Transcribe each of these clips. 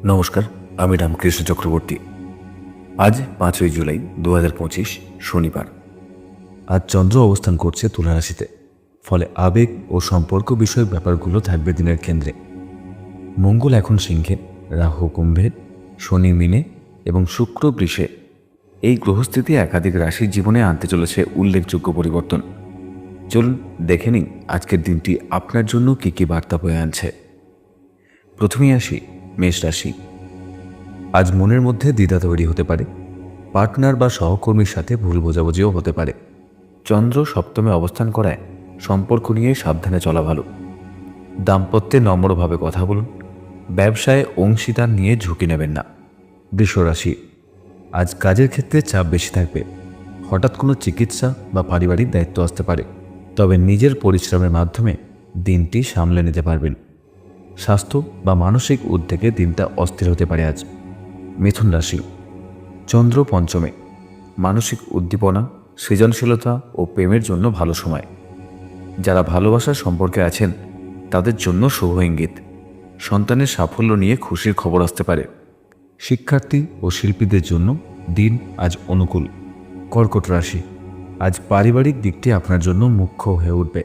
নমস্কার, আমি রামকৃষ্ণ চক্রবর্তী। আজ 5ই জুলাই 2025 শনিবার। আজ চন্দ্র অবস্থান করছে তুলা রাশিতে, ফলে আবেগ ও সম্পর্ক বিষয়ক ব্যাপারগুলো থাকবে দিনের কেন্দ্রে। মঙ্গল এখন সিংহে, রাহু কুম্ভে, শনি মীনে এবং শুক্র বৃষে। এই গ্রহস্থিতি একাধিক রাশির জীবনে আনতে চলেছে উল্লেখযোগ্য পরিবর্তন। চলুন দেখে নিন আজকের দিনটি আপনার জন্য কী কী বার্তা বয়ে আনছে। প্রথমেই আসি মেষ রাশি। আজ মনের মধ্যে দ্বিধা তৈরি হতে পারে, পার্টনার বা সহকর্মীর সাথে ভুল বোঝাবুঝিও হতে পারে। চন্দ্র সপ্তমে অবস্থান করায় সম্পর্ক নিয়ে সাবধানে চলা ভালো। দাম্পত্যে নম্রভাবে কথা বলুন, ব্যবসায় অংশীদার নিয়ে ঝুঁকি নেবেন না। বৃষ রাশি। আজ কাজের ক্ষেত্রে চাপ বেশি থাকবে, হঠাৎ কোনো চিকিৎসা বা পারিবারিক দায়িত্ব আসতে পারে, তবে নিজের পরিশ্রমের মাধ্যমে দিনটি সামলে নিতে পারবেন। স্বাস্থ্য বা মানসিক উদ্বেগে দিনটা অস্থির হতে পারে আজ। মিথুন রাশি। চন্দ্র পঞ্চমে, মানসিক উদ্দীপনা, সৃজনশীলতা ও প্রেমের জন্য ভালো সময়। যারা ভালোবাসার সম্পর্কে আছেন তাদের জন্য শুভ ইঙ্গিত। সন্তানের সাফল্য নিয়ে খুশির খবর আসতে পারে। শিক্ষার্থী ও শিল্পীদের জন্য দিন আজ অনুকূল। কর্কট রাশি। আজ পারিবারিক দিকটি আপনার জন্য মুখ্য হয়ে উঠবে।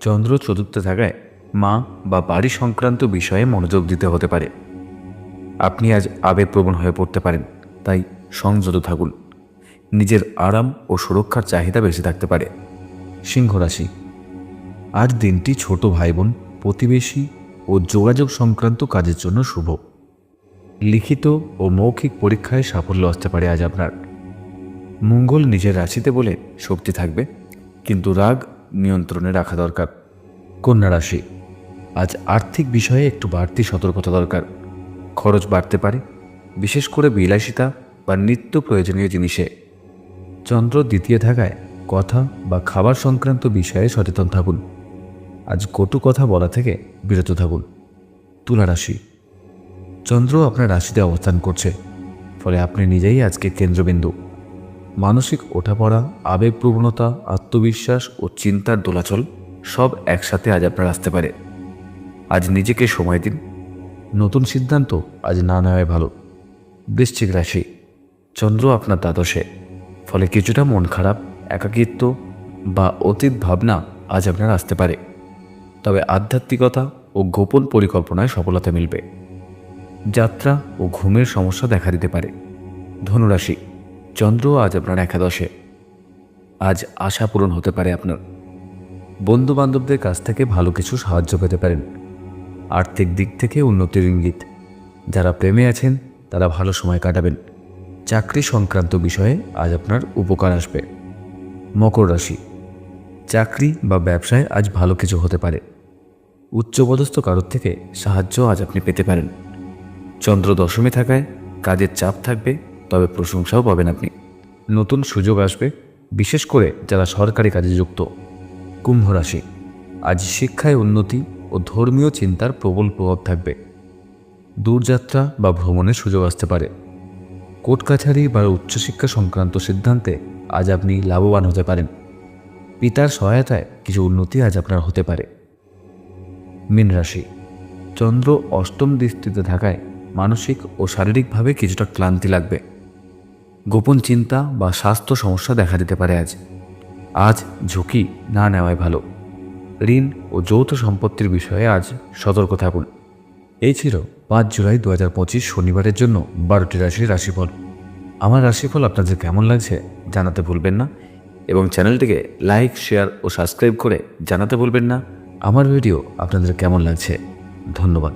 চন্দ্র চতুর্থে থাকায় মা বা বাড়ি সংক্রান্ত বিষয়ে মনোযোগ দিতে হতে পারে। আপনি আজ আবেগপ্রবণ হয়ে পড়তে পারেন, তাই সংযত থাকুন। নিজের আরাম ও সুরক্ষার চাহিদা বেশি থাকতে পারে। সিংহ রাশি। আজ দিনটি ছোট ভাই বোন, প্রতিবেশী ও যোগাযোগ সংক্রান্ত কাজের জন্য শুভ। লিখিত ও মৌখিক পরীক্ষায় সাফল্য আসতে পারে আজ আপনার। মঙ্গল নিজের রাশিতে বলে শক্তি থাকবে, কিন্তু রাগ নিয়ন্ত্রণে রাখা দরকার। কন্যা রাশি। আজ আর্থিক বিষয়ে একটু বাড়তি সতর্কতা দরকার। খরচ বাড়তে পারে, বিশেষ করে বিলাসিতা বা নিত্য প্রয়োজনীয় জিনিসে। চন্দ্র দ্বিতীয় থাকায় কথা বা খাবার সংক্রান্ত বিষয়ে সচেতন থাকুন। আজ কটু কথা বলা থেকে বিরত থাকুন। তুলা রাশি। চন্দ্র আপনার রাশিতে অবস্থান করছে, ফলে আপনি নিজেই আজকে কেন্দ্রবিন্দু। মানসিক ওঠাপড়া, আবেগপ্রবণতা, আত্মবিশ্বাস ও চিন্তার দোলাচল সব একসাথে আজ আপনার আসতে পারে। আজ নিজেকে সময় দিন। নতুন সিদ্ধান্ত আজ না নেওয়াই ভালো। বৃশ্চিক রাশি। চন্দ্র আপনার দ্বাদশে, ফলে কিছুটা মন খারাপ, একাকিত্ব বা অতীত ভাবনা আজ আপনার আসতে পারে, তবে আধ্যাত্মিকতা ও গোপন পরিকল্পনায় সফলতা মিলবে। যাত্রা ও ঘুমের সমস্যা দেখা দিতে পারে। ধনুরাশি। চন্দ্র আজ আপনার একাদশে, আজ আশা পূরণ হতে পারে আপনার। বন্ধু বান্ধবদের কাছ থেকে ভালো কিছু সাহায্য পেতে পারেন। আর্থিক দিক থেকে উন্নতির ইঙ্গিত। যারা প্রেমে আছেন তারা ভালো সময় কাটাবেন। চাকরি সংক্রান্ত বিষয়ে আজ আপনার উপকার আসবে। মকর রাশি। চাকরি বা ব্যবসায় আজ ভালো কিছু হতে পারে। উচ্চপদস্থ কারোর থেকে সাহায্য আজ আপনি পেতে পারেন। চন্দ্র দশমে থাকায় কাজের চাপ থাকবে, তবে প্রশংসাও পাবেন আপনি। নতুন সুযোগ আসবে, বিশেষ করে যারা সরকারি কাজে যুক্ত। কুম্ভ রাশি। আজ শিক্ষায় উন্নতি ও ধর্মীয় চিন্তার প্রবল প্রভাব থাকবে। দূরযাত্রা বা ভ্রমণের সুযোগ আসতে পারে। কোর্ট কাছারি বা উচ্চশিক্ষা সংক্রান্ত সিদ্ধান্তে আজ আপনি লাভবান হতে পারেন। পিতার সহায়তায় কিছু উন্নতি আজ আপনার হতে পারে। মীন রাশি। চন্দ্র অষ্টম দৃষ্টিতে থাকায় মানসিক ও শারীরিকভাবে কিছুটা ক্লান্তি লাগবে। গোপন চিন্তা বা স্বাস্থ্য সমস্যা দেখা দিতে পারে আজ। আজ ঝুঁকি না নেওয়াই ভালো। ঋণ ও যৌথ সম্পত্তির বিষয়ে আজ সতর্ক থাকুন। এই ছিল 5 জুলাই 2025 শনিবারের জন্য 12টি রাশির রাশিফল। আমার রাশিফল আপনাদের কেমন লাগছে জানাতে ভুলবেন না, এবং চ্যানেলটিকে লাইক, শেয়ার ও সাবস্ক্রাইব করে জানাতে ভুলবেন না আমার ভিডিও আপনাদের কেমন লাগছে। ধন্যবাদ।